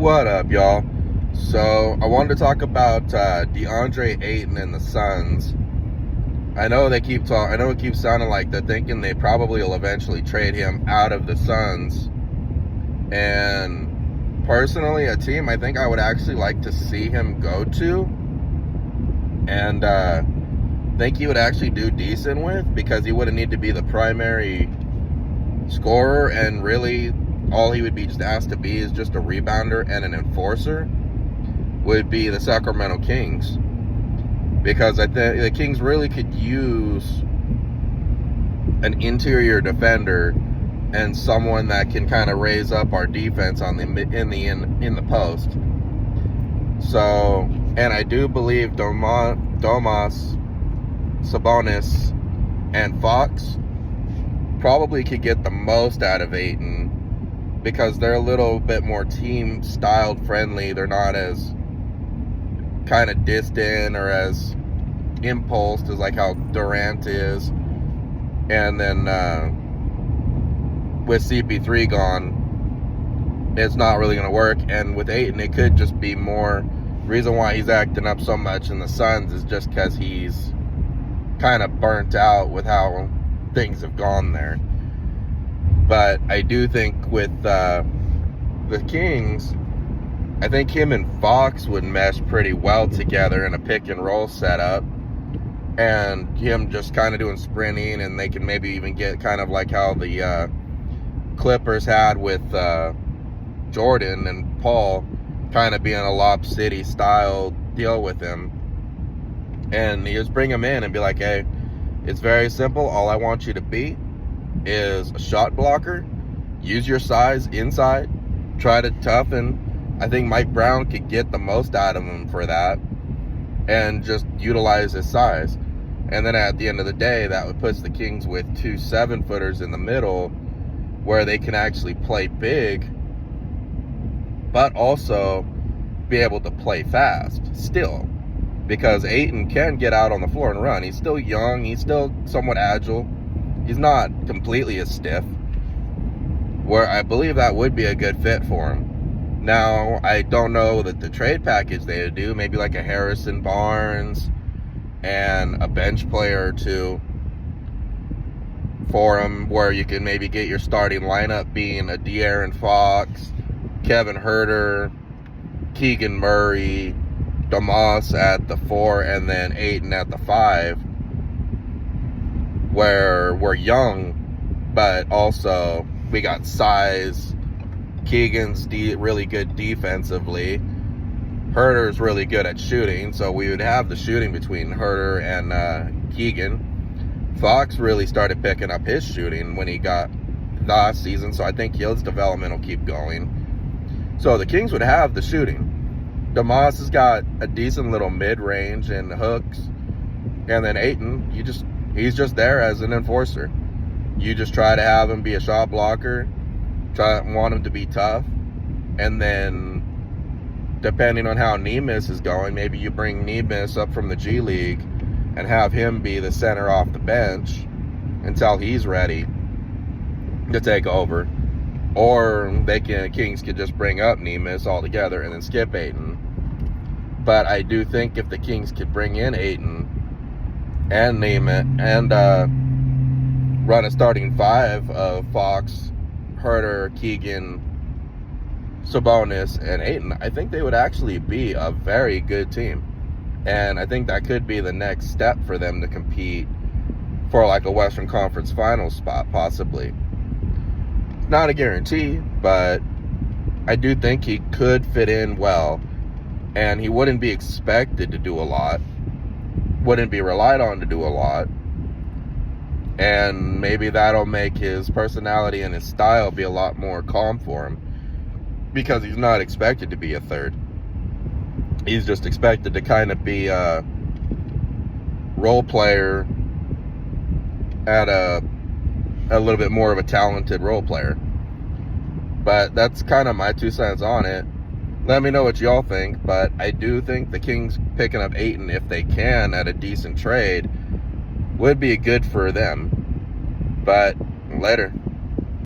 What up, y'all? So I wanted to talk about DeAndre Ayton and the Suns. I know they keep talking. I know it keeps sounding like they're thinking they probably will eventually trade him out of the Suns. And personally, a team I think I would actually like to see him go to, and think he would actually do decent with, because he wouldn't need to be the primary scorer, and really all he would be just asked to be is just a rebounder and an enforcer, would be the Sacramento Kings. Because I think the Kings really could use an interior defender and someone that can kind of raise up our defense on the in the post. So, and I do believe Domas, Sabonis, and Fox probably could get the most out of Ayton, because they're a little bit more team styled friendly. They're not as kind of distant or as impulsed as like how Durant is. And then with CP3 gone, it's not really going to work. And with Ayton, it could just be more. Reason why he's acting up so much in the Suns is just because he's kind of burnt out with how things have gone there. But I do think with the Kings, I think him and Fox would mesh pretty well together in a pick and roll setup, and him just kind of doing sprinting, and they can maybe even get kind of like how the Clippers had with Jordan and Paul, kind of being a Lob City style deal with him. And you just bring him in and be like, hey, it's very simple. All I want you to be is a shot blocker. Use your size inside. Try to toughen. I think Mike Brown could get the most out of him for that, and just utilize his size. And then at the end of the day, that would put the Kings with 2 7-footers in the middle, where they can actually play big, but also be able to play fast still. Because Ayton can get out on the floor and run. He's still young. He's still somewhat agile. He's not completely as stiff, where I believe that would be a good fit for him. Now, I don't know that the trade package they would do, maybe like a Harrison Barnes and a bench player or two for him, where you can maybe get your starting lineup being a De'Aaron Fox, Kevin Huerter, Keegan Murray, Domas at the 4, and then Ayton at the 5, where we're young, but also we got size. Keegan's really good defensively. Huerter's really good at shooting, so we would have the shooting between Huerter and Keegan. Fox really started picking up his shooting when he got last season, so I think his development will keep going. So the Kings would have the shooting. Domas has got a decent little mid-range and hooks, and then Ayton, he's just there as an enforcer. You just try to have him be a shot blocker, want him to be tough, and then depending on how Neemias is going, maybe you bring Neemias up from the G League and have him be the center off the bench until he's ready to take over. Or Kings could just bring up Neemias altogether and then skip Ayton. But I do think if the Kings could bring in Ayton and Neemias and run a starting 5 of Fox, Huerter, Keegan, Sabonis, and Ayton, I think they would actually be a very good team. And I think that could be the next step for them to compete for like a Western Conference Finals spot, possibly. Not a guarantee, but I do think he could fit in well, and he wouldn't be expected to do a lot, wouldn't be relied on to do a lot, and maybe that'll make his personality and his style be a lot more calm for him, because he's not expected to be a third. He's just expected to kind of be a role player at a little bit more of a talented role player. But that's kind of my 2 cents on it. Let me know what y'all think, but I do think the Kings picking up Ayton, if they can, at a decent trade, would be good for them. But later.